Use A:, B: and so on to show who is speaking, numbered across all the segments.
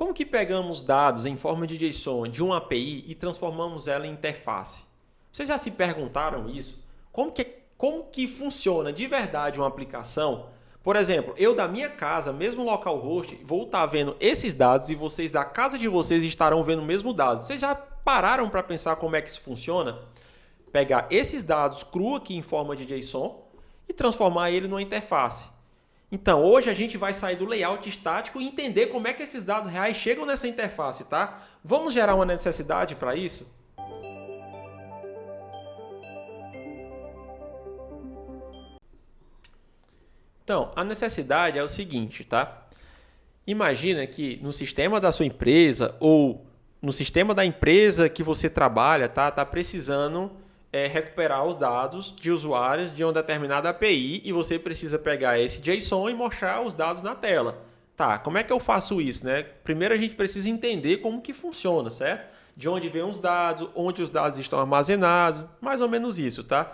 A: Como que pegamos dados em forma de JSON de uma API e transformamos ela em interface? Vocês já se perguntaram isso? Como que funciona de verdade uma aplicação? Por exemplo, eu da minha casa, mesmo localhost, vou estar vendo esses dados e vocês da casa de vocês estarão vendo o mesmo dado. Vocês já pararam para pensar como é que isso funciona? Pegar esses dados cru aqui em forma de JSON e transformar ele numa interface. Então, hoje a gente vai sair do layout estático e entender como é que esses dados reais chegam nessa interface, tá? Vamos gerar uma necessidade para isso? Então, a necessidade é o seguinte, tá? Imagina que no sistema da sua empresa ou no sistema da empresa que você trabalha, tá precisando recuperar os dados de usuários de uma determinada API e você precisa pegar esse JSON e mostrar os dados na tela. Tá, como é que eu faço isso, né? Primeiro a gente precisa entender como que funciona, certo? De onde vêm os dados, onde os dados estão armazenados, mais ou menos isso, tá?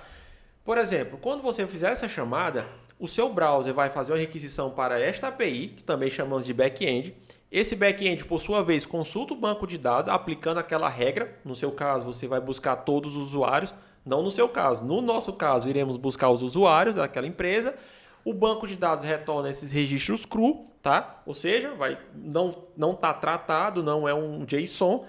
A: Por exemplo, quando você fizer essa chamada, o seu browser vai fazer uma requisição para esta API, que também chamamos de back-end. Esse back-end, por sua vez, consulta o banco de dados, aplicando aquela regra. No seu caso, você vai buscar todos os usuários. Não no seu caso. No nosso caso, iremos buscar os usuários daquela empresa. O banco de dados retorna esses registros cru, tá? Ou seja, não está tratado, não é um JSON.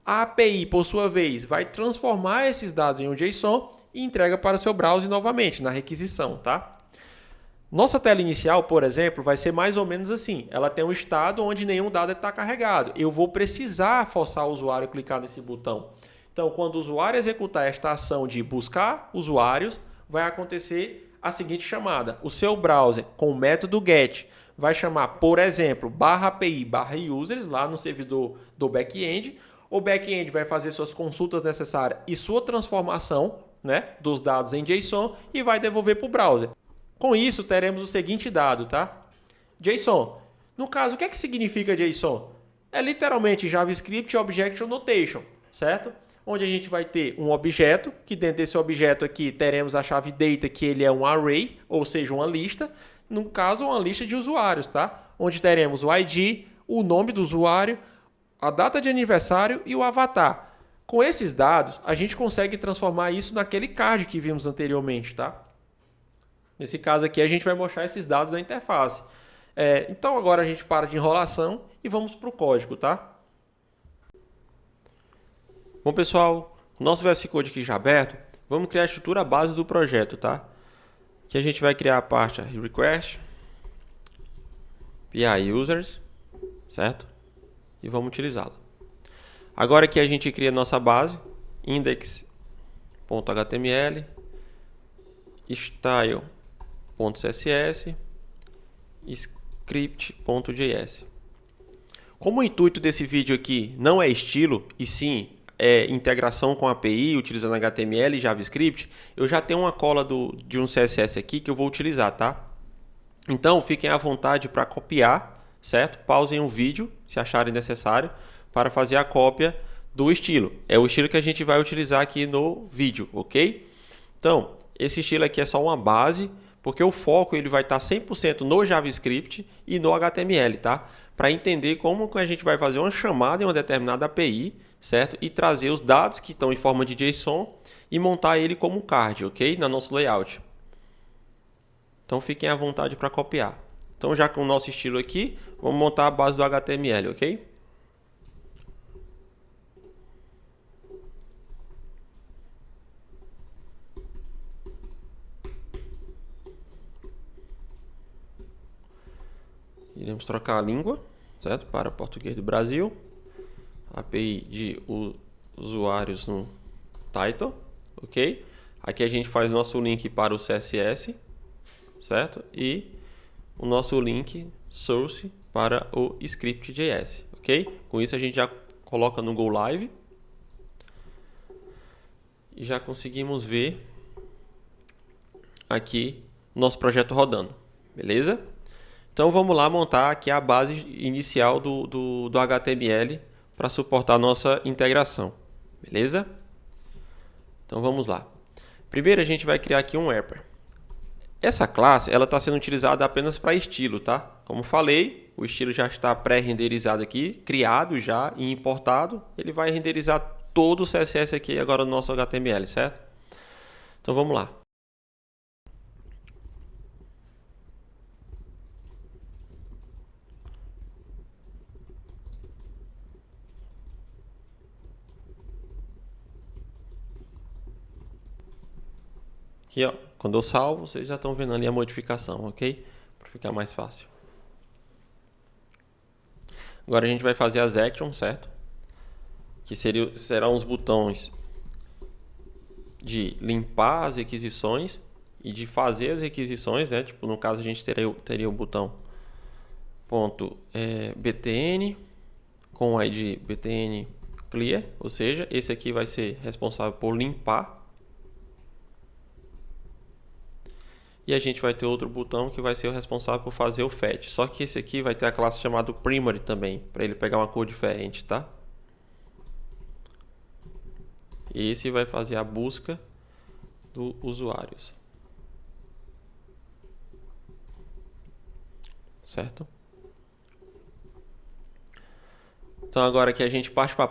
A: A API, por sua vez, vai transformar esses dados em um JSON e entrega para o seu browser novamente, na requisição, tá? Nossa tela inicial, por exemplo, vai ser mais ou menos assim. Ela tem um estado onde nenhum dado está carregado. Eu vou precisar forçar o usuário a clicar nesse botão. Então, quando o usuário executar esta ação de buscar usuários, vai acontecer a seguinte chamada. O seu browser, com o método get, vai chamar, por exemplo, /API/users, lá no servidor do back-end. O back-end vai fazer suas consultas necessárias e sua transformação, né, dos dados em JSON e vai devolver para o browser. Com isso, teremos o seguinte dado, tá? JSON. No caso, o que é que significa JSON? É literalmente JavaScript Objection Notation, certo? Onde a gente vai ter um objeto, que dentro desse objeto aqui teremos a chave data, que ele é um array, ou seja, uma lista. No caso, uma lista de usuários, tá? Onde teremos o ID, o nome do usuário, a data de aniversário e o avatar. Com esses dados, a gente consegue transformar isso naquele card que vimos anteriormente, tá? Nesse caso aqui, a gente vai mostrar esses dados na interface. Então, agora a gente para de enrolação e vamos para o código, tá? Bom, pessoal, nosso VS Code aqui já aberto, vamos criar a estrutura base do projeto, tá? Aqui a gente vai criar a parte request, API users, certo? E vamos utilizá-la. Agora aqui a gente cria a nossa base, index.html, style.css, script.js. Como o intuito desse vídeo aqui não é estilo, e sim integração com a API, utilizando HTML e JavaScript, eu já tenho uma cola de um CSS aqui que eu vou utilizar, tá? Então, fiquem à vontade para copiar, certo? Pausem o vídeo, se acharem necessário, para fazer a cópia do estilo. É o estilo que a gente vai utilizar aqui no vídeo, ok? Então, esse estilo aqui é só uma base, porque o foco ele vai estar 100% no JavaScript e no HTML, tá? Para entender como que a gente vai fazer uma chamada em uma determinada API, certo? E trazer os dados que estão em forma de JSON e montar ele como um card, ok? No nosso layout. Então fiquem à vontade para copiar. Então já com o nosso estilo aqui, vamos montar a base do HTML, ok? Iremos trocar a língua, certo? Para português do Brasil. API de usuários no title, ok? Aqui a gente faz nosso link para o CSS, certo? E o nosso link source para o script.js, ok? Com isso a gente já coloca no Go Live e já conseguimos ver aqui nosso projeto rodando, beleza? Então vamos lá montar aqui a base inicial do HTML para suportar a nossa integração, beleza? Então vamos lá. Primeiro a gente vai criar aqui um wrapper. Essa classe ela está sendo utilizada apenas para estilo, tá? Como falei, o estilo já está pré-renderizado aqui, criado já e importado. Ele vai renderizar todo o CSS aqui agora no nosso HTML, certo? Então vamos lá. Aqui, ó, quando eu salvo, vocês já estão vendo ali a modificação, ok? Para ficar mais fácil. Agora a gente vai fazer as actions, certo? Que serão os botões de limpar as requisições e de fazer as requisições, né? Tipo, no caso a gente teria o botão .btn com o ID btn clear, ou seja, esse aqui vai ser responsável por limpar. E a gente vai ter outro botão que vai ser o responsável por fazer o fetch. Só que esse aqui vai ter a classe chamada primary também, para ele pegar uma cor diferente, tá? Esse vai fazer a busca dos usuários. Certo? Então agora que a gente parte para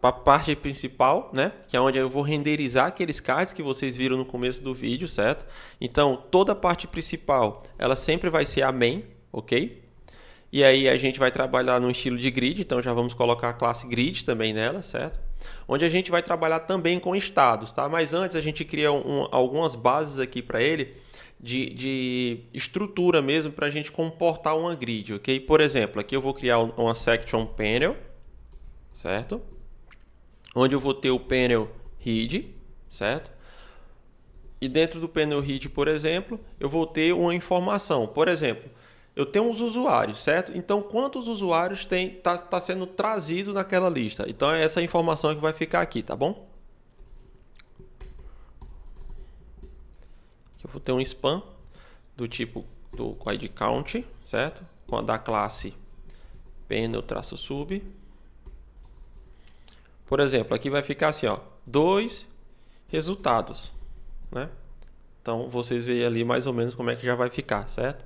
A: a parte principal, né? Que é onde eu vou renderizar aqueles cards que vocês viram no começo do vídeo, certo? Então toda a parte principal, ela sempre vai ser a main, ok? E aí a gente vai trabalhar no estilo de grid, então já vamos colocar a classe grid também nela, certo? Onde a gente vai trabalhar também com estados, tá? Mas antes a gente cria algumas bases aqui para ele de estrutura mesmo para a gente comportar uma grid, ok? Por exemplo, aqui eu vou criar uma section panel, certo? Onde eu vou ter o panel head, certo? E dentro do panel head, por exemplo, eu vou ter uma informação. Por exemplo, eu tenho uns usuários, certo? Então, quantos usuários tá sendo trazido naquela lista? Então, é essa informação que vai ficar aqui, tá bom? Eu vou ter um span do tipo do ID count, certo? Com a da classe panel-sub. Por exemplo, aqui vai ficar assim, ó, 2 resultados, né? Então, vocês veem ali mais ou menos como é que já vai ficar, certo?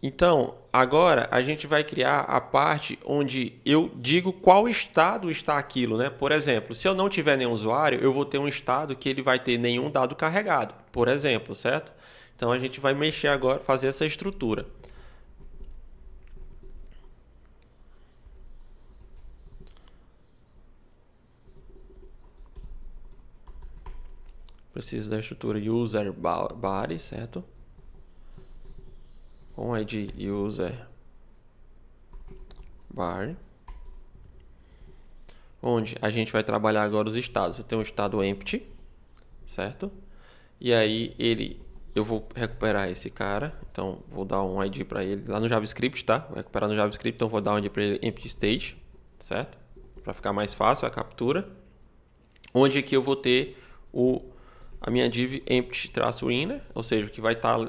A: Então, agora a gente vai criar a parte onde eu digo qual estado está aquilo, né? Por exemplo, se eu não tiver nenhum usuário, eu vou ter um estado que ele vai ter nenhum dado carregado, por exemplo, certo? Então, a gente vai mexer agora, fazer essa estrutura. Preciso da estrutura user body, certo? Com ID user bar, onde a gente vai trabalhar agora os estados. Eu tenho um estado empty, certo? E aí eu vou recuperar esse cara, então vou dar um ID para ele lá no JavaScript, tá? Vou recuperar no JavaScript, então vou dar um ID para ele empty state, certo? Para ficar mais fácil a captura. Onde aqui eu vou ter a minha div empty-inner, ou seja, que vai estar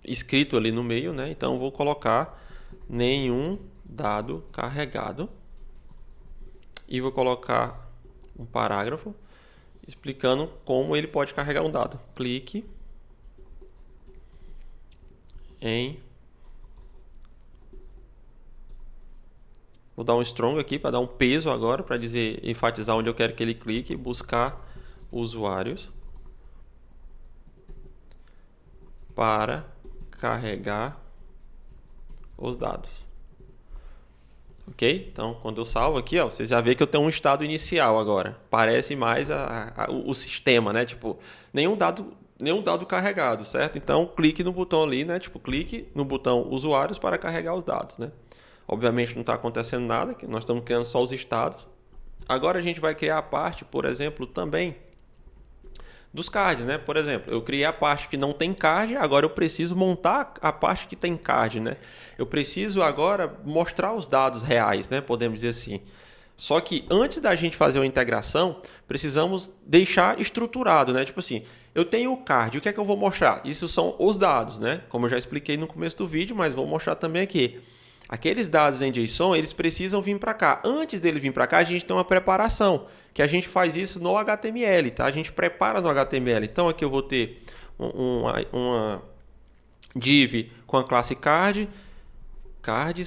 A: escrito ali no meio, né? Então eu vou colocar nenhum dado carregado e vou colocar um parágrafo explicando como ele pode carregar um dado. Clique em... Vou dar um strong aqui para dar um peso agora, para dizer, enfatizar onde eu quero que ele clique, buscar usuários para carregar os dados. Ok? Então, quando eu salvo aqui, ó, você já vê que eu tenho um estado inicial agora. Parece mais o sistema, né? Tipo, nenhum dado carregado, certo? Então, clique no botão ali, né? Tipo, clique no botão usuários para carregar os dados, né? Obviamente não está acontecendo nada, que nós estamos criando só os estados. Agora a gente vai criar a parte, por exemplo, também dos cards, né? Por exemplo, eu criei a parte que não tem card, agora eu preciso montar a parte que tem card, né? Eu preciso agora mostrar os dados reais, né? Podemos dizer assim. Só que antes da gente fazer uma integração, precisamos deixar estruturado, né? Tipo assim, eu tenho o card, o que é que eu vou mostrar? Isso são os dados, né? Como eu já expliquei no começo do vídeo, mas vou mostrar também aqui. Aqueles dados em JSON, eles precisam vir para cá. Antes dele vir para cá, a gente tem uma preparação, que a gente faz isso no HTML, tá? A gente prepara no HTML. Então aqui eu vou ter div com a classe cards,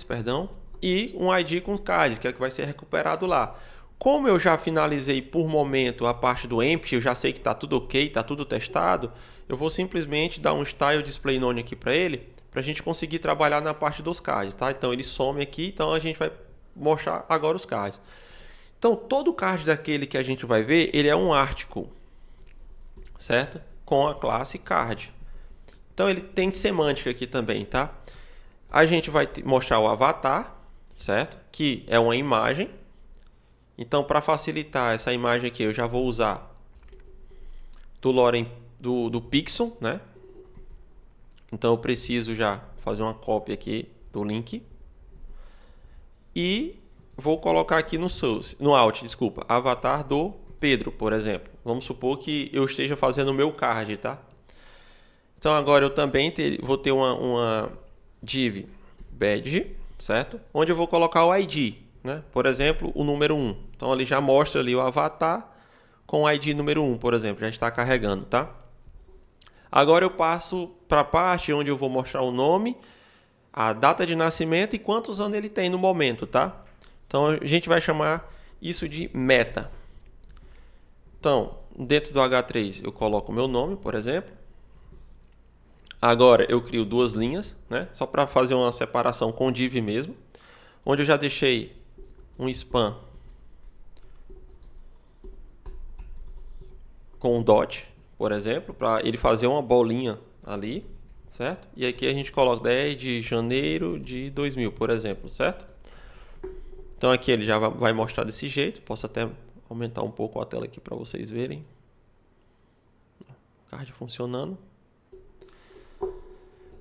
A: perdão, e um ID com cards, que é o que vai ser recuperado lá. Como eu já finalizei por momento a parte do empty, eu já sei que está tudo ok, está tudo testado, eu vou simplesmente dar um style display none aqui para ele, para a gente conseguir trabalhar na parte dos cards, tá? Então ele some aqui, então a gente vai mostrar agora os cards. Então todo card daquele que a gente vai ver, ele é um article, certo? Com a classe card. Então ele tem semântica aqui também, tá? A gente vai mostrar o avatar, certo? Que é uma imagem. Então, para facilitar essa imagem aqui, eu já vou usar do Lorem do Pixel, né? Então eu preciso já fazer uma cópia aqui do link e vou colocar aqui no source, no alt, desculpa, avatar do Pedro, por exemplo. Vamos supor que eu esteja fazendo o meu card, tá? Então agora eu também vou ter uma div badge, certo? Onde eu vou colocar o ID, né? Por exemplo, o número 1. Então ele já mostra ali o avatar com o ID número 1, por exemplo, já está carregando, tá? Agora eu passo para a parte onde eu vou mostrar o nome, a data de nascimento e quantos anos ele tem no momento, tá? Então a gente vai chamar isso de meta. Então, dentro do H3 eu coloco o meu nome, por exemplo. Agora eu crio duas linhas, né? Só para fazer uma separação com div mesmo, onde eu já deixei um span com um dot, por exemplo, para ele fazer uma bolinha ali, certo? E aqui a gente coloca 10 de janeiro de 2000, por exemplo, certo? Então aqui ele já vai mostrar desse jeito. Posso até aumentar um pouco a tela aqui para vocês verem. Card funcionando.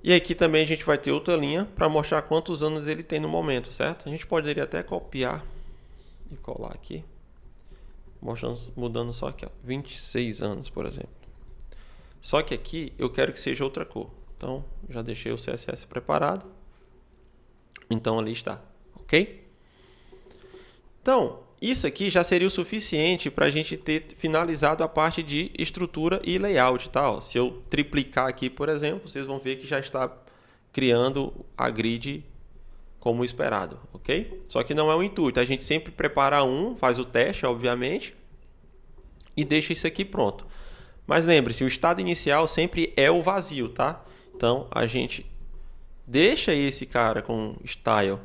A: E aqui também a gente vai ter outra linha para mostrar quantos anos ele tem no momento, certo? A gente poderia até copiar e colar aqui. Mudando só aqui, ó, 26 anos, por exemplo. Só que aqui eu quero que seja outra cor. Então, já deixei o CSS preparado. Então, ali está, ok? Então, isso aqui já seria o suficiente para a gente ter finalizado a parte de estrutura e layout, tá? Ó, se eu triplicar aqui, por exemplo, vocês vão ver que já está criando a grid como esperado, ok? Só que não é o intuito, a gente sempre prepara faz o teste, obviamente, e deixa isso aqui pronto. Mas lembre-se, o estado inicial sempre é o vazio, tá? Então, a gente deixa esse cara com style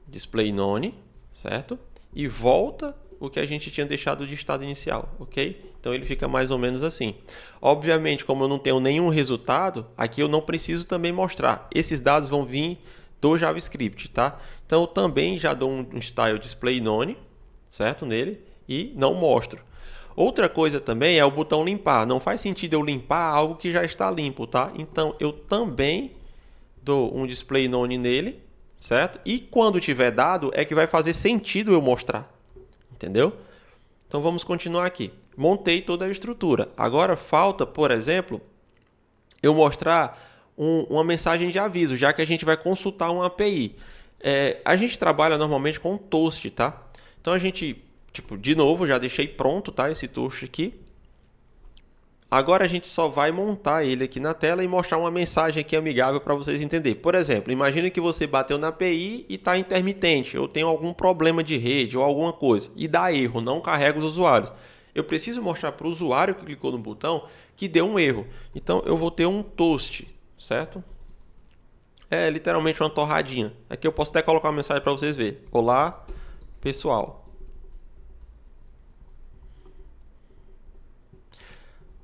A: display none, certo? E volta o que a gente tinha deixado de estado inicial, ok? Então ele fica mais ou menos assim. Obviamente, como eu não tenho nenhum resultado, aqui eu não preciso também mostrar. Esses dados vão vir do JavaScript, tá? Então eu também já dou um style display none, certo? Nele, e não mostro. Outra coisa também é o botão limpar. Não faz sentido eu limpar algo que já está limpo, tá? Então eu também dou um display none nele, certo? E quando tiver dado é que vai fazer sentido eu mostrar, entendeu? Então vamos continuar aqui. Montei toda a estrutura. Agora falta, por exemplo, eu mostrar uma mensagem de aviso, já que a gente vai consultar uma API. A gente trabalha normalmente com Toast, tá? Então a gente, de novo, já deixei pronto, tá? Esse Toast aqui. Agora a gente só vai montar ele aqui na tela e mostrar uma mensagem aqui amigável para vocês entenderem. Por exemplo, imagine que você bateu na API e está intermitente, ou tem algum problema de rede ou alguma coisa, e dá erro, não carrega os usuários. Eu preciso mostrar para o usuário que clicou no botão que deu um erro. Então eu vou ter um toast, certo? É literalmente uma torradinha. Aqui eu posso até colocar uma mensagem para vocês verem. Olá, pessoal.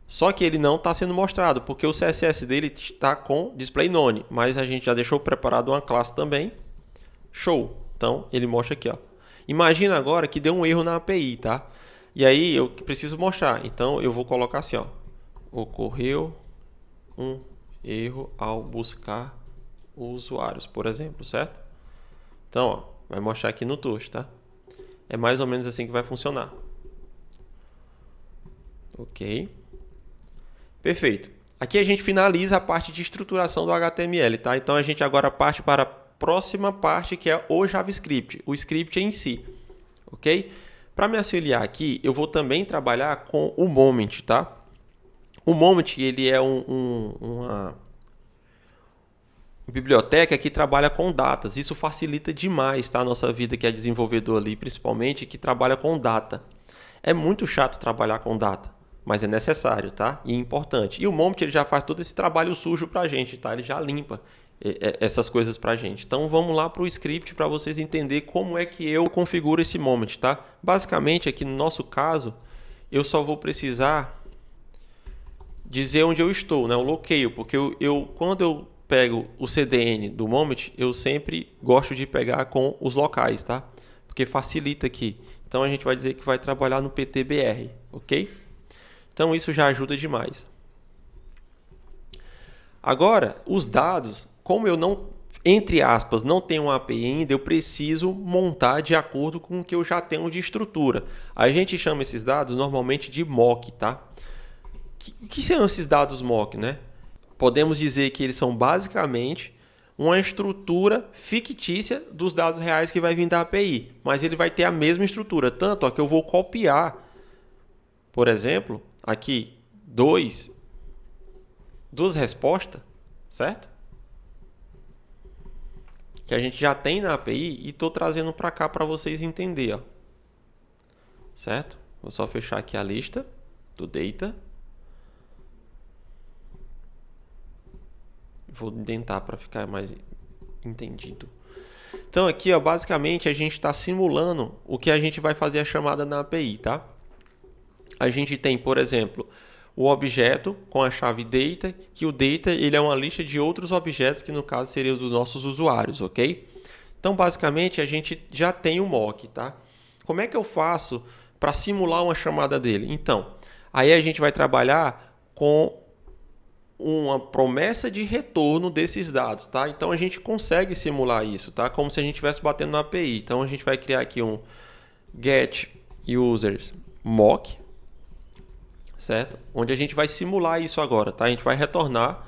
A: Só que ele não está sendo mostrado, porque o CSS dele está com display none, mas a gente já deixou preparado uma classe também. Show! Então, ele mostra aqui, ó. Imagina agora que deu um erro na API, tá? E aí, eu preciso mostrar. Então, eu vou colocar assim, ó. Ocorreu um erro ao buscar usuários, por exemplo, certo? Então, ó, vai mostrar aqui no Toast, tá? É mais ou menos assim que vai funcionar. Ok. Perfeito. Aqui a gente finaliza a parte de estruturação do HTML, tá? Então a gente agora parte para a próxima parte, que é o JavaScript, o script em si, ok? Para me auxiliar aqui, eu vou também trabalhar com o Moment, tá? O Moment, ele é uma biblioteca que trabalha com datas. Isso facilita demais, tá? A nossa vida que é desenvolvedor ali, principalmente, que trabalha com data. É muito chato trabalhar com data, mas é necessário, tá? E importante. E o Moment ele já faz todo esse trabalho sujo pra gente, tá? Ele já limpa essas coisas pra gente. Então vamos lá pro script para vocês entenderem como é que eu configuro esse Moment, tá? Basicamente aqui no nosso caso, eu só vou precisar dizer onde eu estou, né? O loqueio, porque quando eu pego o CDN do Moment, eu sempre gosto de pegar com os locais, tá? Porque facilita aqui. Então a gente vai dizer que vai trabalhar no PTBR, ok? Então isso já ajuda demais. Agora, os dados, como eu não, entre aspas, não tenho uma API ainda, eu preciso montar de acordo com o que eu já tenho de estrutura. A gente chama esses dados normalmente de mock, tá? O que são esses dados mock, né? Podemos dizer que eles são basicamente uma estrutura fictícia dos dados reais que vai vir da API, mas ele vai ter a mesma estrutura, tanto que eu vou copiar, por exemplo, aqui duas respostas, certo? Que a gente já tem na API e estou trazendo para cá para vocês entenderem, ó. Certo? Vou só fechar aqui a lista do data. Vou tentar para ficar mais entendido. Então aqui, ó, basicamente a gente está simulando o que a gente vai fazer a chamada na API, tá? A gente tem, por exemplo, o objeto com a chave data, que o data ele é uma lista de outros objetos que no caso seriam dos nossos usuários, ok? Então basicamente a gente já tem o mock, tá? Como é que eu faço para simular uma chamada dele? Então, aí a gente vai trabalhar com uma promessa de retorno desses dados, tá? Então a gente consegue simular isso, tá? Como se a gente estivesse batendo na API. Então a gente vai criar aqui um get users mock, certo? Onde a gente vai simular isso agora, tá? A gente vai retornar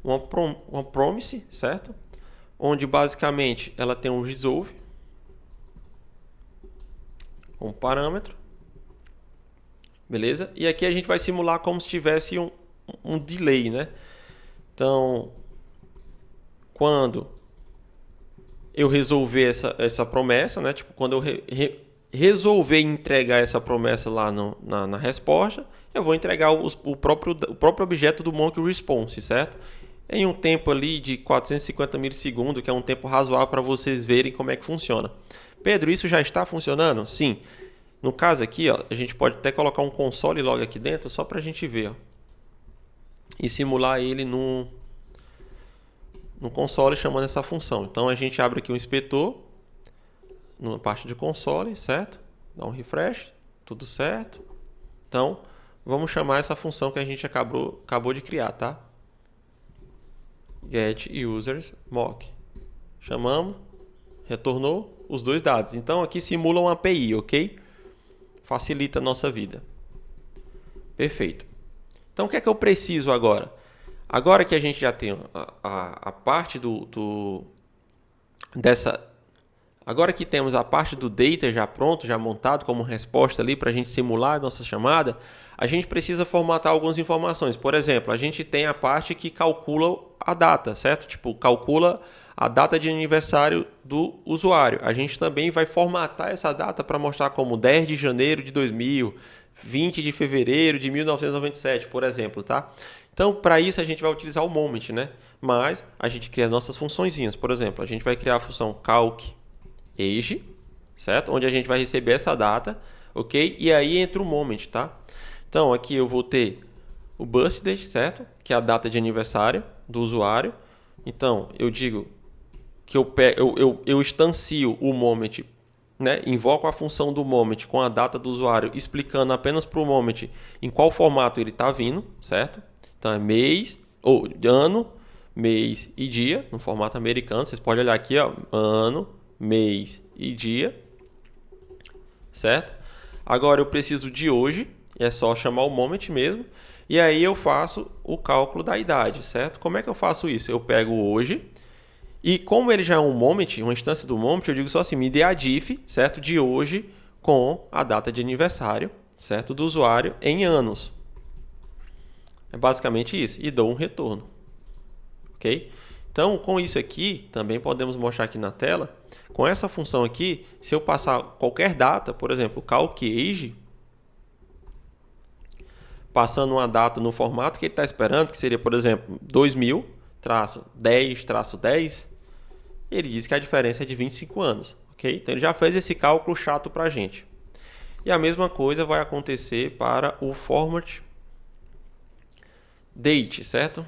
A: uma promise, certo? Onde basicamente ela tem um resolve, um parâmetro, beleza? E aqui a gente vai simular como se tivesse um delay, né? Então, quando eu resolver essa promessa, né? Tipo, quando eu resolver entregar essa promessa lá na resposta, eu vou entregar o próprio objeto do mock response, certo? Em um tempo ali de 450 milissegundos, que é um tempo razoável para vocês verem como é que funciona. Pedro, isso já está funcionando? Sim. No caso aqui, ó, a gente pode até colocar um console log aqui dentro, só para a gente ver, ó, e simular ele no console chamando essa função. Então a gente abre aqui um inspetor na parte de console, certo? Dá um refresh, tudo certo. Então vamos chamar essa função que a gente acabou de criar, tá? Get users mock. Chamamos, retornou os dois dados. Então aqui simula uma API, ok? Facilita a nossa vida. Perfeito. Então o que é que eu preciso agora? Agora que a gente já tem a parte agora que temos a parte do data já pronto, já montado como resposta ali para a gente simular a nossa chamada, a gente precisa formatar algumas informações. Por exemplo, a gente tem a parte que calcula a data, certo? Tipo, calcula a data de aniversário do usuário. A gente também vai formatar essa data para mostrar como 10 de janeiro de 2000, 20 de fevereiro de 1997, por exemplo, tá? Então, para isso, a gente vai utilizar o moment, né? Mas a gente cria as nossas funçõezinhas. Por exemplo, a gente vai criar a função calc_age, certo? Onde a gente vai receber essa data, ok? E aí entra o moment, tá? Então, aqui eu vou ter o birthday, certo? Que é a data de aniversário do usuário. Então, eu digo que eu instancio o moment, né? Invoco a função do moment com a data do usuário, explicando apenas para o moment em qual formato ele está vindo, certo? Então é mês, ou ano, mês e dia, no formato americano. Vocês podem olhar aqui, ó, ano, mês e dia, certo? Agora eu preciso de hoje, é só chamar o moment mesmo, e aí eu faço o cálculo da idade, certo? Como é que eu faço isso? Eu pego hoje, e como ele já é um moment, uma instância do moment, eu digo só assim, me dê a diff, certo? De hoje com a data de aniversário, certo? Do usuário em anos. É basicamente isso. E dou um retorno. Ok? Então, com isso aqui, também podemos mostrar aqui na tela, com essa função aqui, se eu passar qualquer data, por exemplo, calcage, passando uma data no formato que ele está esperando, que seria, por exemplo, 2000-10-10, ele diz que a diferença é de 25 anos. Okay? Então, ele já fez esse cálculo chato para a gente. E a mesma coisa vai acontecer para o format date, certo?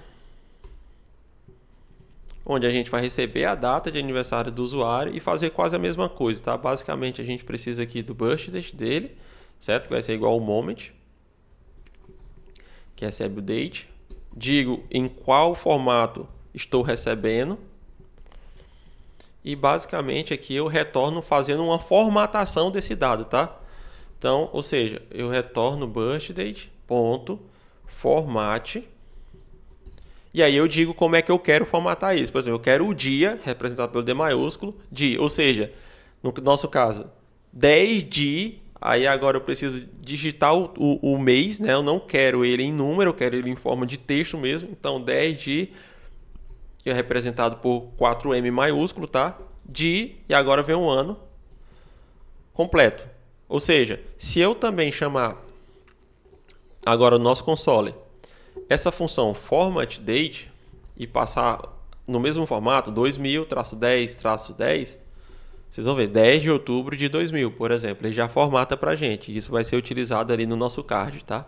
A: Onde a gente vai receber a data de aniversário do usuário e fazer quase a mesma coisa, tá? Basicamente, a gente precisa aqui do birthday dele, certo? Que vai ser igual ao moment, que recebe o date. Digo em qual formato estou recebendo. E basicamente aqui eu retorno fazendo uma formatação desse dado, tá? Então, ou seja, eu retorno birthday.format. E aí eu digo como é que eu quero formatar isso. Por exemplo, eu quero o dia, representado pelo D maiúsculo, dia. Ou seja, no nosso caso, 10 de... Aí agora eu preciso digitar o mês, né? Eu não quero ele em número, eu quero ele em forma de texto mesmo. Então, 10 de... que é representado por 4M maiúsculo, tá? De... E agora vem um ano completo. Ou seja, se eu também chamar agora o nosso console... essa função format date e passar no mesmo formato 2000-10-10, vocês vão ver 10 de outubro de 2000, por exemplo, ele já formata para a gente. Isso vai ser utilizado ali no nosso card, tá?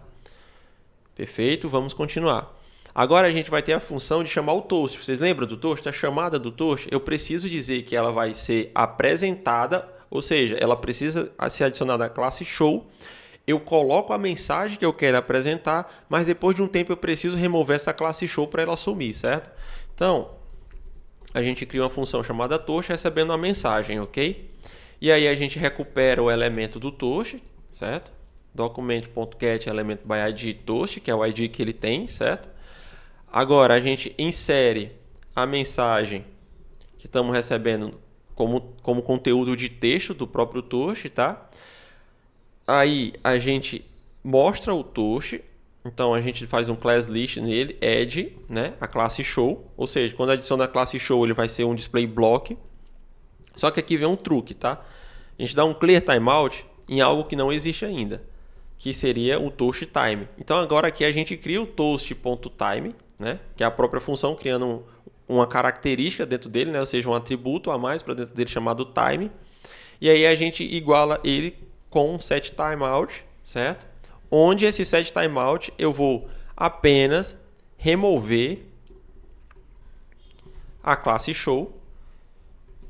A: Perfeito, vamos continuar. Agora a gente vai ter a função de chamar o toast. Vocês lembram do toast? A chamada do toast, eu preciso dizer que ela vai ser apresentada, ou seja, ela precisa ser adicionada à classe show. Eu coloco a mensagem que eu quero apresentar, mas depois de um tempo eu preciso remover essa classe show para ela sumir, certo? Então, a gente cria uma função chamada toast recebendo uma mensagem, ok? E aí a gente recupera o elemento do toast, certo? Document.getElementById toast, que é o ID que ele tem, certo? Agora a gente insere a mensagem que estamos recebendo como conteúdo de texto do próprio toast, tá? Aí a gente mostra o toast, então a gente faz um class list nele, add, né, a classe show, ou seja, quando adiciona a classe show ele vai ser um display block. Só que aqui vem um truque, tá? A gente dá um clear timeout em algo que não existe ainda, que seria o toast time. Então agora aqui a gente cria o toast.time, né, que é a própria função criando uma característica dentro dele, né, ou seja, um atributo a mais para dentro dele chamado time. E aí a gente iguala ele com um set timeout, certo? Onde esse set timeout eu vou apenas remover a classe show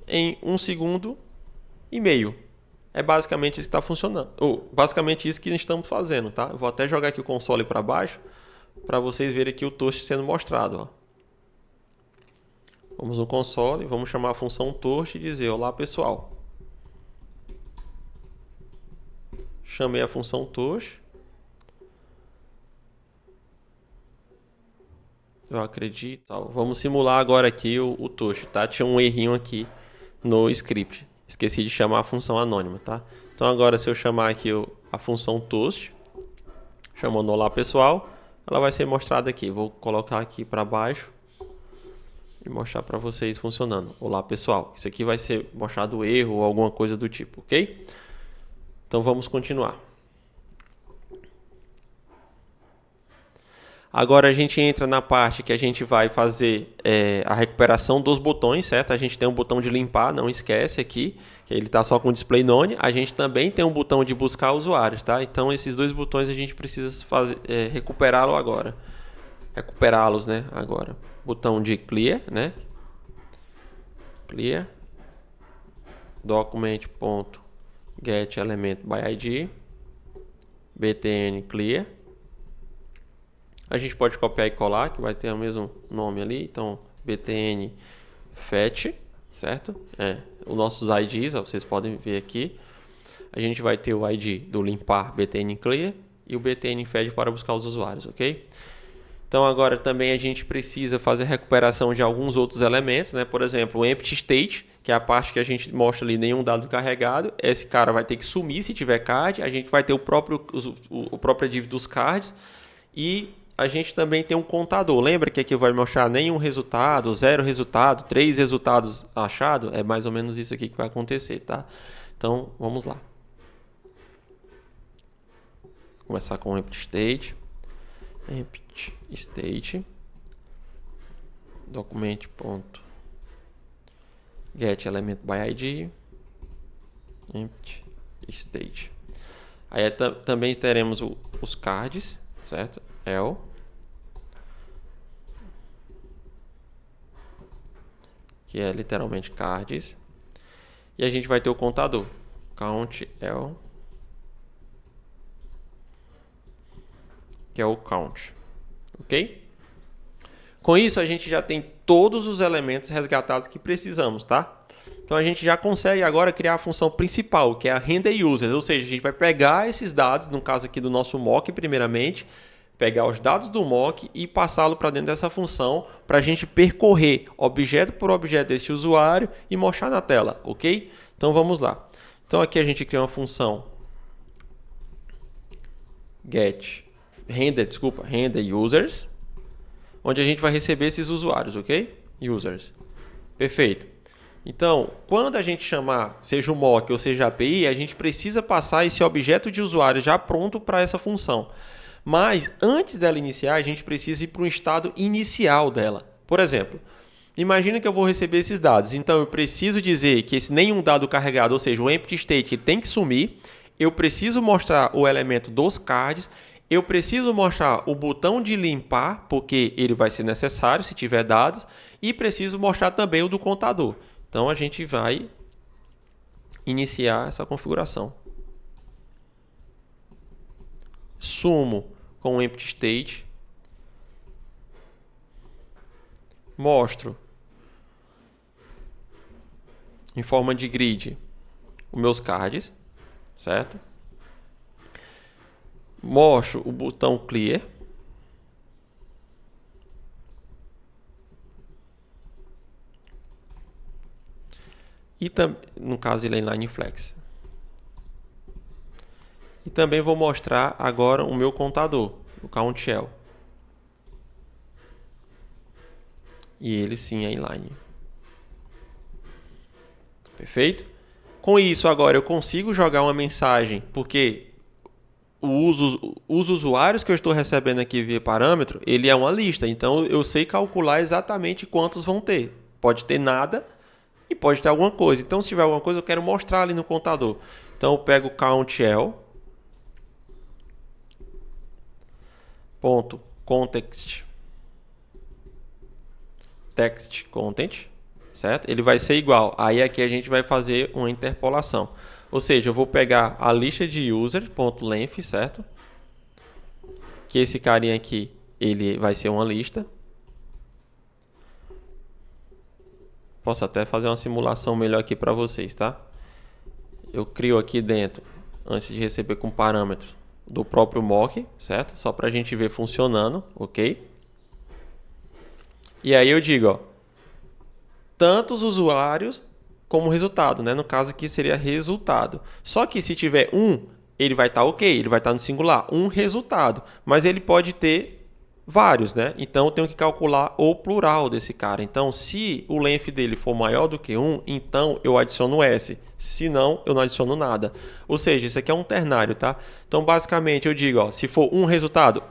A: em 1 segundo e meio. É basicamente isso que está funcionando. Basicamente isso que estamos fazendo, tá? Eu vou até jogar aqui o console para baixo para vocês verem aqui o toast sendo mostrado, ó. Vamos no console, vamos chamar a função toast e dizer: olá pessoal. Chamei a função toast. Eu acredito. Vamos simular agora aqui o toast, tá? Tinha um errinho aqui no script. Esqueci de chamar a função anônima, tá? Então agora se eu chamar aqui a função toast, chamando olá pessoal, ela vai ser mostrada aqui. Vou colocar aqui para baixo e mostrar para vocês funcionando. Olá pessoal. Isso aqui vai ser mostrado o erro ou alguma coisa do tipo, ok? Então vamos continuar. Agora a gente entra na parte que a gente vai fazer a recuperação dos botões, certo? A gente tem um botão de limpar, não esquece aqui, que ele está só com display none. A gente também tem um botão de buscar usuários, tá? Então esses dois botões a gente precisa recuperá-los agora. Recuperá-los, né? Agora. Botão de clear, né? Clear. Document.getElementById. btn clear. A gente pode copiar e colar, que vai ter o mesmo nome ali. Então, btn fetch, certo? Os nossos IDs, ó, vocês podem ver aqui. A gente vai ter o ID do limpar btn clear e o btn fetch para buscar os usuários, ok? Então, agora também a gente precisa fazer a recuperação de alguns outros elementos, né? Por exemplo, o empty state, que é a parte que a gente mostra ali nenhum dado carregado. Esse cara vai ter que sumir se tiver card. A gente vai ter o próprio div dos cards. E a gente também tem um contador. Lembra que aqui vai mostrar nenhum resultado, 0 resultado, 3 resultados achados? É mais ou menos isso aqui que vai acontecer, tá? Então, vamos lá. Vou começar com o empty state. Empty state. Document.get element by id. Empty state. Aí também teremos os cards, certo? L. Que é literalmente cards. E a gente vai ter o contador. Count L. Que é o count. Ok? Com isso, a gente já tem todos os elementos resgatados que precisamos, tá? Então, a gente já consegue agora criar a função principal, que é a render users. Ou seja, a gente vai pegar esses dados, no caso aqui do nosso mock, primeiramente, pegar os dados do mock e passá-lo para dentro dessa função para a gente percorrer objeto por objeto deste usuário e mostrar na tela, ok? Então, vamos lá. Então, aqui a gente cria uma função render users, onde a gente vai receber esses usuários, ok? Users. Perfeito. Então, quando a gente chamar, seja o mock ou seja a API, a gente precisa passar esse objeto de usuário já pronto para essa função. Mas, antes dela iniciar, a gente precisa ir para um estado inicial dela. Por exemplo, imagina que eu vou receber esses dados. Então, eu preciso dizer que nenhum dado carregado, ou seja, o empty state, ele tem que sumir. Eu preciso mostrar o elemento dos cards. Eu preciso mostrar o botão de limpar, porque ele vai ser necessário se tiver dados. E preciso mostrar também o do contador. Então, a gente vai iniciar essa configuração. Sumo com o empty state. Mostro em forma de grid os meus cards, certo? Mostro o botão clear. E no caso ele é inline flex. E também vou mostrar agora o meu contador, o count shell. E ele sim é inline. Perfeito? Com isso agora eu consigo jogar uma mensagem, porque os usuários que eu estou recebendo aqui via parâmetro, ele é uma lista. Então eu sei calcular exatamente quantos vão ter. Pode ter nada e pode ter alguma coisa. Então, se tiver alguma coisa, eu quero mostrar ali no contador. Então, eu pego o count L, ponto context, text content, certo? Ele vai ser igual. Aí aqui a gente vai fazer uma interpolação. Ou seja, eu vou pegar a lista de user.length, certo? Que esse carinha aqui, ele vai ser uma lista. Posso até fazer uma simulação melhor aqui para vocês, tá? Eu crio aqui dentro, antes de receber com parâmetro do próprio mock, certo? Só para a gente ver funcionando, ok? E aí eu digo, ó, tantos usuários como resultado, né? No caso aqui seria resultado. Só que se tiver um, ele vai estar ok, ele vai estar no singular, um resultado. Mas ele pode ter vários, né? Então eu tenho que calcular o plural desse cara. Então, se o length dele for maior do que 1, então eu adiciono S. Se não, eu não adiciono nada. Ou seja, isso aqui é um ternário, tá? Então, basicamente, eu digo, ó, se for um resultado,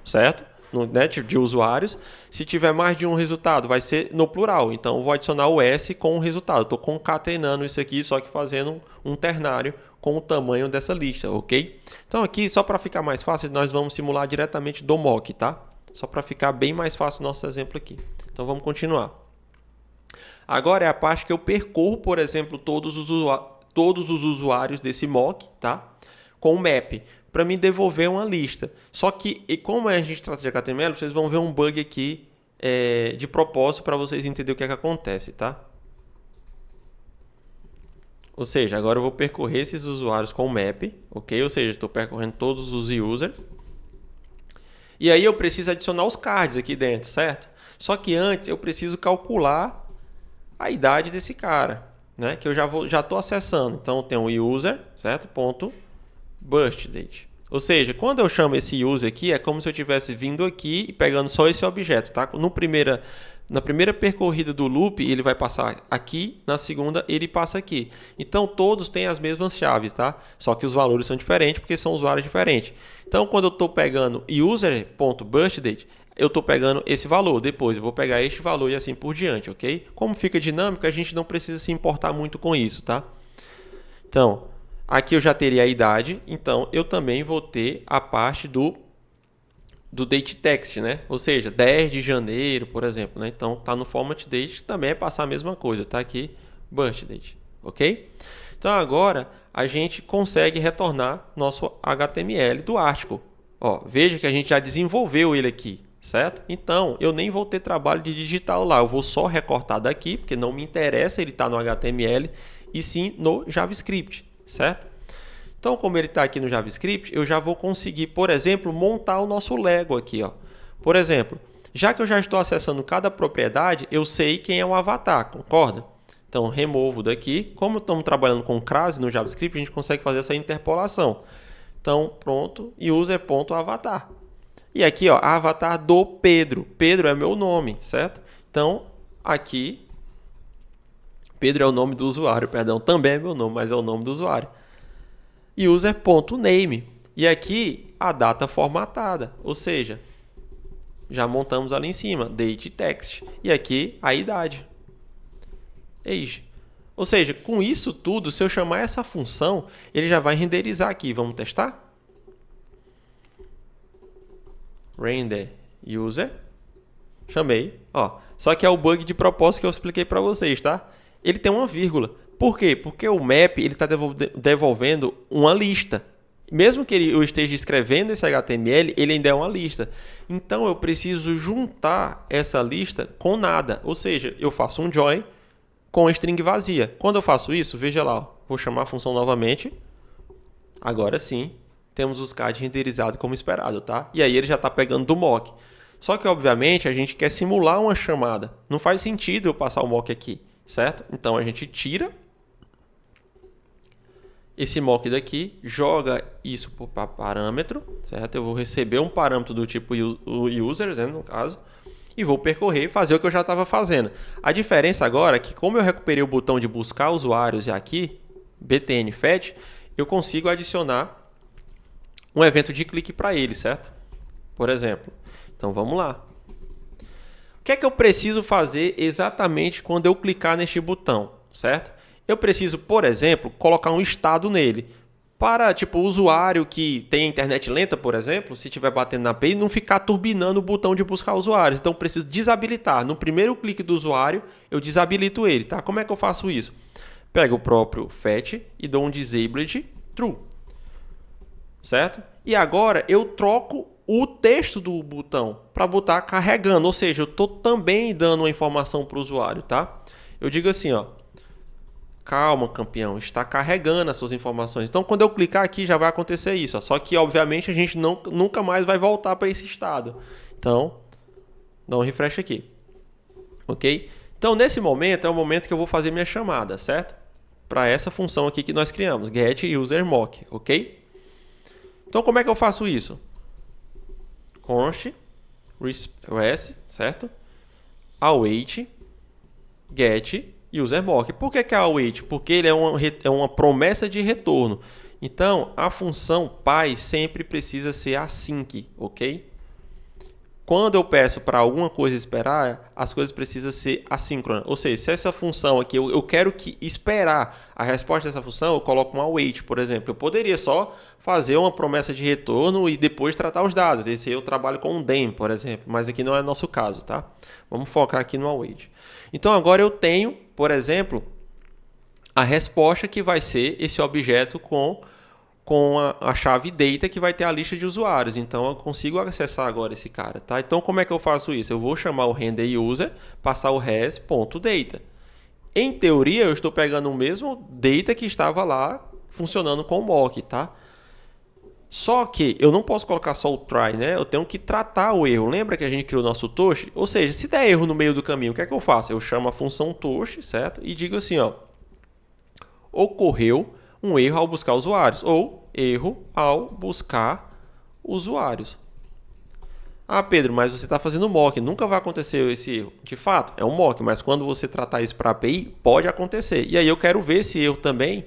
A: certo? No, né, de usuários. Se tiver mais de um resultado, vai ser no plural. Então, eu vou adicionar o S com o resultado. Estou concatenando isso aqui, só que fazendo um ternário com o tamanho dessa lista, ok? Então, aqui, só para ficar mais fácil, nós vamos simular diretamente do mock, tá? Só para ficar bem mais fácil o nosso exemplo aqui. Então, vamos continuar. Agora é a parte que eu percorro, por exemplo, todos os usuários desse mock, tá? Com o map, para me devolver uma lista. Só que, e como a gente trata de HTML, vocês vão ver um bug aqui de propósito para vocês entenderem o que é que acontece, tá? Ou seja, agora eu vou percorrer esses usuários com o map, ok? Ou seja, estou percorrendo todos os users. E aí eu preciso adicionar os cards aqui dentro, certo? Só que antes eu preciso calcular a idade desse cara, né? Que eu já estou acessando. Então eu tenho o user, certo? Ponto birthdate. Ou seja, quando eu chamo esse user aqui, é como se eu estivesse vindo aqui e pegando só esse objeto, tá? Na primeira percorrida do loop, ele vai passar aqui, na segunda ele passa aqui. Então, todos têm as mesmas chaves, tá? Só que os valores são diferentes porque são usuários diferentes. Então, quando eu estou pegando user.birthdate, eu estou pegando esse valor. Depois eu vou pegar este valor e assim por diante, ok? Como fica dinâmico, a gente não precisa se importar muito com isso, tá? Então, aqui eu já teria a idade, então eu também vou ter a parte do date text, né? Ou seja, 10 de janeiro, por exemplo, né? Então, tá no format date, também é passar a mesma coisa, tá aqui birth date, ok? Então, agora a gente consegue retornar nosso HTML do article. Ó, veja que a gente já desenvolveu ele aqui, certo? Então, eu nem vou ter trabalho de digitá-lo lá, eu vou só recortar daqui, porque não me interessa ele estar no HTML, e sim no JavaScript, certo? Então, como ele está aqui no JavaScript, eu já vou conseguir, por exemplo, montar o nosso Lego aqui, ó. Por exemplo, já que eu já estou acessando cada propriedade, eu sei quem é o avatar, concorda? Então, removo daqui. Como estamos trabalhando com crase no JavaScript, a gente consegue fazer essa interpolação. Então, pronto, e user.avatar. E aqui, ó, avatar do Pedro. Pedro é meu nome, certo? Então, aqui, Pedro é o nome do usuário, perdão, também é meu nome, mas é o nome do usuário. E user.name. E aqui, a data formatada, ou seja, já montamos ali em cima, date text. E aqui, a idade. Age. Ou seja, com isso tudo, se eu chamar essa função, ele já vai renderizar aqui. Vamos testar? Render user. Chamei. Ó, só que é o bug de propósito que eu expliquei para vocês, tá? Ele tem uma vírgula. Por quê? Porque o map está devolvendo uma lista. Mesmo que eu esteja escrevendo esse HTML, ele ainda é uma lista. Então, eu preciso juntar essa lista com nada. Ou seja, eu faço um join com a string vazia. Quando eu faço isso, veja lá, ó, vou chamar a função novamente. Agora sim, temos os cards renderizados como esperado, tá? E aí ele já está pegando do mock. Só que, obviamente, a gente quer simular uma chamada. Não faz sentido eu passar o mock aqui, certo? Então, a gente tira esse mock daqui, joga isso para parâmetro, certo? Eu vou receber um parâmetro do tipo users, né, no caso, e vou percorrer e fazer o que eu já estava fazendo. A diferença agora é que, como eu recuperei o botão de buscar usuários aqui, btn fetch, eu consigo adicionar um evento de clique para ele, certo? Por exemplo. Então vamos lá. O que é que eu preciso fazer exatamente quando eu clicar neste botão, certo? Eu preciso, por exemplo, colocar um estado nele. Para, tipo, o usuário que tem internet lenta, por exemplo, se estiver batendo na API, não ficar turbinando o botão de buscar usuários. Então, eu preciso desabilitar. No primeiro clique do usuário, eu desabilito ele, tá? Como é que eu faço isso? Pego o próprio fetch e dou um disabled true, certo? E agora, eu troco o texto do botão para botar carregando. Ou seja, eu estou também dando uma informação para o usuário, tá? Eu digo assim, ó. Calma, campeão, está carregando as suas informações. Então, quando eu clicar aqui, já vai acontecer isso. Ó. Só que, obviamente, a gente nunca mais vai voltar para esse estado. Então, dá um refresh aqui. Ok? Então, nesse momento, é o momento que eu vou fazer minha chamada, certo? Para essa função aqui que nós criamos, getUserMock, ok? Então, como é que eu faço isso? Const, res, certo? Await, get userMock. Por que é await? Porque ele é uma promessa de retorno. Então, a função py sempre precisa ser async, ok? Quando eu peço para alguma coisa esperar, as coisas precisam ser assíncronas. Ou seja, se essa função aqui, eu quero que esperar a resposta dessa função, eu coloco um await, por exemplo. Eu poderia só fazer uma promessa de retorno e depois tratar os dados. Esse aí eu trabalho com um dem, por exemplo. Mas aqui não é nosso caso, tá? Vamos focar aqui no await. Então, agora eu tenho, por exemplo, a resposta que vai ser esse objeto com a chave data que vai ter a lista de usuários. Então, eu consigo acessar agora esse cara, tá? Então, como é que eu faço isso? Eu vou chamar o renderUser, passar o res.data. Em teoria, eu estou pegando o mesmo data que estava lá funcionando com o mock, tá? Só que eu não posso colocar só o try, né? Eu tenho que tratar o erro. Lembra que a gente criou o nosso toast? Ou seja, se der erro no meio do caminho, o que é que eu faço? Eu chamo a função toast, certo? E digo assim, ó. Ocorreu um erro ao buscar usuários. Ou erro ao buscar usuários. Ah, Pedro, mas você está fazendo mock, nunca vai acontecer esse erro. De fato, é um mock, mas quando você tratar isso para a API, pode acontecer. E aí eu quero ver esse erro também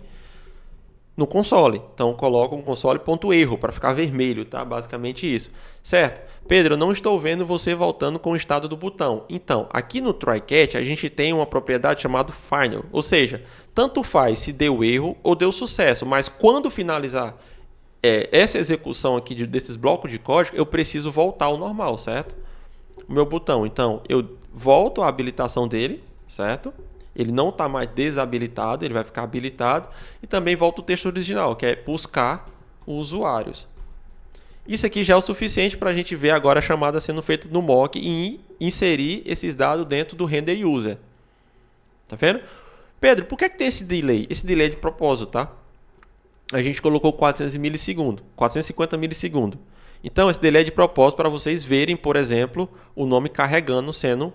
A: no console. Então, coloco um console.erro para ficar vermelho, tá? Basicamente isso. Certo? Pedro, eu não estou vendo você voltando com o estado do botão. Então, aqui no try-catch, a gente tem uma propriedade chamada final. Ou seja, tanto faz se deu erro ou deu sucesso, mas quando finalizar essa execução aqui desses blocos de código, eu preciso voltar ao normal, certo? O meu botão. Então, eu volto a habilitação dele, certo? Ele não está mais desabilitado, ele vai ficar habilitado. E também volta o texto original, que é buscar usuários. Isso aqui já é o suficiente para a gente ver agora a chamada sendo feita no mock e inserir esses dados dentro do render user. Tá vendo? Pedro, por que tem esse delay? Esse delay é de propósito, tá? A gente colocou 400 milissegundos, 450 milissegundos. Então, esse delay é de propósito para vocês verem, por exemplo, o nome carregando sendo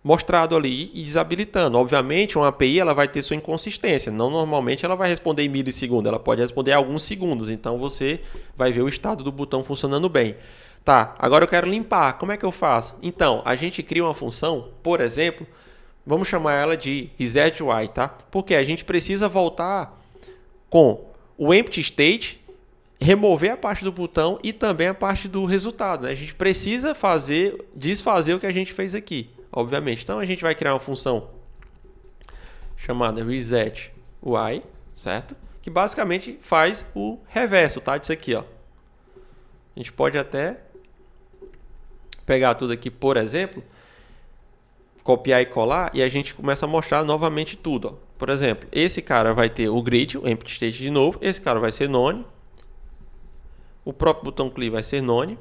A: mostrado ali e desabilitando. Obviamente, uma API ela vai ter sua inconsistência. Não normalmente ela vai responder em milissegundos, ela pode responder em alguns segundos. Então, você vai ver o estado do botão funcionando bem. Tá, agora eu quero limpar. Como é que eu faço? Então, a gente cria uma função, por exemplo, vamos chamar ela de resetUI, tá? Porque a gente precisa voltar com o empty state, remover a parte do botão e também a parte do resultado, né? A gente precisa desfazer o que a gente fez aqui, obviamente. Então a gente vai criar uma função chamada resetUI, certo? Que basicamente faz o reverso, tá? Disso aqui, ó. A gente pode até pegar tudo aqui, por exemplo, copiar e colar e a gente começa a mostrar novamente tudo, ó. Por exemplo, esse cara vai ter o grid, o empty state de novo. Esse cara vai ser none. O próprio botão clear vai ser none.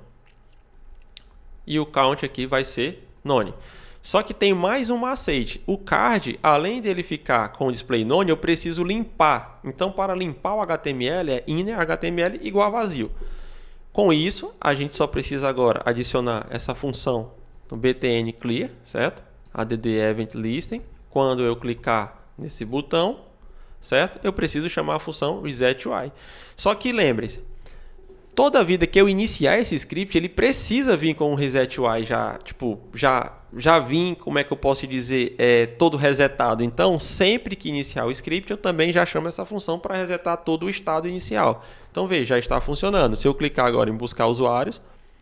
A: E o count aqui vai ser none. Só que tem mais um macete. O card, além dele ficar com o display none, eu preciso limpar. Então, para limpar o HTML, é inner HTML igual a vazio. Com isso, a gente só precisa agora adicionar essa função no btn clear, certo? Add event listing. Quando eu clicar nesse botão, certo? Eu preciso chamar a função resetUI. Só que lembre-se, toda vida que eu iniciar esse script, ele precisa vir com um resetUI já vir, como é que eu posso dizer, todo resetado. Então, sempre que iniciar o script, eu também já chamo essa função para resetar todo o estado inicial. Então, veja, já está funcionando. Se eu clicar agora em buscar usuários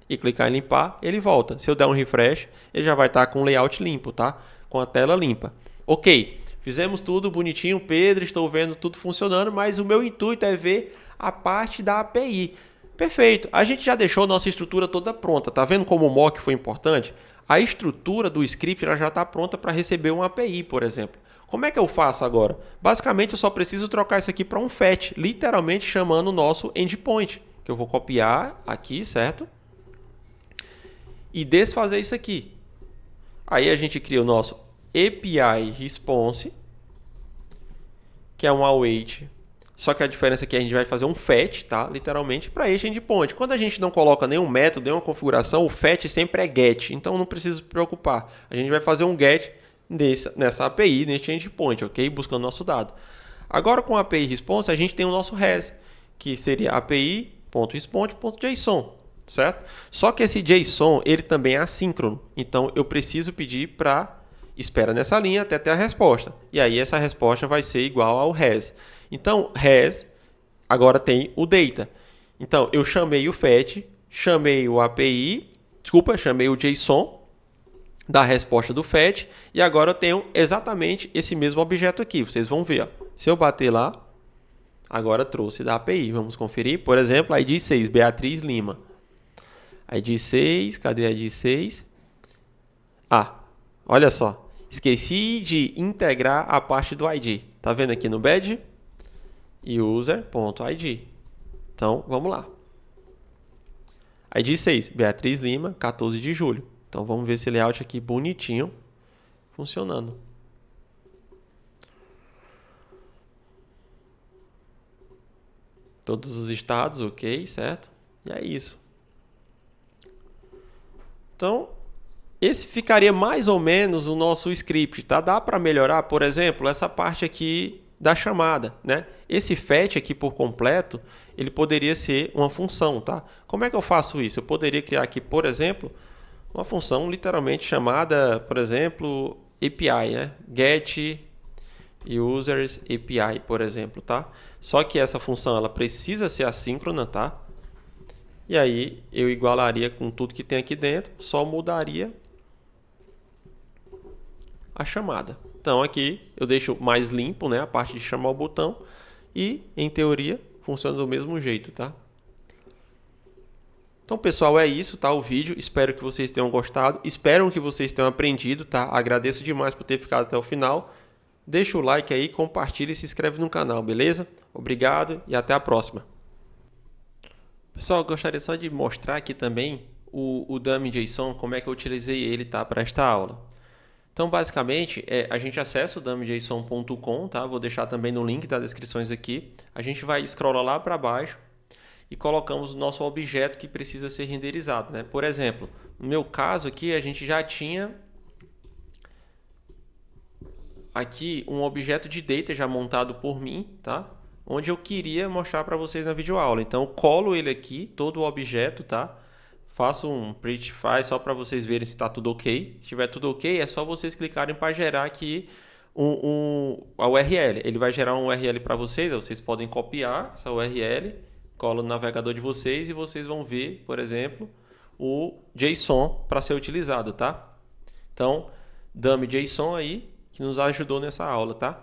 A: e clicar em limpar, ele volta. Se eu der um refresh, ele já vai estar com o layout limpo, tá? Com a tela limpa. Ok. Fizemos tudo bonitinho, Pedro, estou vendo tudo funcionando, mas o meu intuito é ver a parte da API. Perfeito, a gente já deixou nossa estrutura toda pronta, tá vendo como o mock foi importante? A estrutura do script ela já está pronta para receber uma API, por exemplo. Como é que eu faço agora? Basicamente eu só preciso trocar isso aqui para um fetch, literalmente chamando o nosso endpoint, que eu vou copiar aqui, certo? E desfazer isso aqui. Aí a gente cria o nosso API response, que é um await, só que a diferença é que a gente vai fazer um fetch, tá? Literalmente, para este endpoint. Quando a gente não coloca nenhum método, nenhuma configuração, o fetch sempre é get, então não precisa se preocupar. A gente vai fazer um get nessa API, neste endpoint, ok? Buscando nosso dado. Agora com a API response, a gente tem o nosso res, que seria api.response.json. Certo? Só que esse JSON ele também é assíncrono, então eu preciso pedir para espera nessa linha até ter a resposta. E aí essa resposta vai ser igual ao res. Então, res agora tem o data. Então, eu chamei o fetch, chamei o API, chamei o JSON da resposta do fetch e agora eu tenho exatamente esse mesmo objeto aqui. Vocês vão ver, ó. Se eu bater lá, agora trouxe da API. Vamos conferir, por exemplo, ID 6, Beatriz Lima. ID 6, cadê a ID 6? Ah, olha só. Esqueci de integrar a parte do ID. Tá vendo aqui no badge? User.id. Então, vamos lá. ID 6, Beatriz Lima, 14 de julho. Então, vamos ver esse layout aqui bonitinho, funcionando. Todos os estados, ok, certo? E é isso. Então, esse ficaria mais ou menos o nosso script, tá? Dá para melhorar, por exemplo, essa parte aqui da chamada, né? Esse fetch aqui por completo, ele poderia ser uma função, tá? Como é que eu faço isso? Eu poderia criar aqui, por exemplo, uma função literalmente chamada, por exemplo, API, né? Get Users API, por exemplo, tá? Só que essa função ela precisa ser assíncrona, tá? E aí eu igualaria com tudo que tem aqui dentro, só mudaria a chamada. Então aqui eu deixo mais limpo, né, a parte de chamar o botão e, em teoria, funciona do mesmo jeito, tá? Então, pessoal, é isso, tá? O vídeo. Espero que vocês tenham gostado. Espero que vocês tenham aprendido, tá? Agradeço demais por ter ficado até o final. Deixa o like aí, compartilha e se inscreve no canal, beleza? Obrigado e até a próxima. Pessoal, eu gostaria só de mostrar aqui também o dummy.json, como é que eu utilizei ele, tá? Para esta aula. Então, basicamente, a gente acessa o dummyjson.com, tá? Vou deixar também no link das descrições aqui. A gente vai scrollar lá para baixo e colocamos o nosso objeto que precisa ser renderizado, né? Por exemplo, no meu caso aqui, a gente já tinha aqui um objeto de data já montado por mim, tá? Onde eu queria mostrar para vocês na videoaula. Então, eu colo ele aqui, todo o objeto, tá? Faço um prettify só para vocês verem se está tudo ok. Se estiver tudo ok, é só vocês clicarem para gerar aqui a URL. Ele vai gerar uma URL para vocês, vocês podem copiar essa URL, cola no navegador de vocês e vocês vão ver, por exemplo, o JSON para ser utilizado, tá? Então, dummy.json aí, que nos ajudou nessa aula, tá?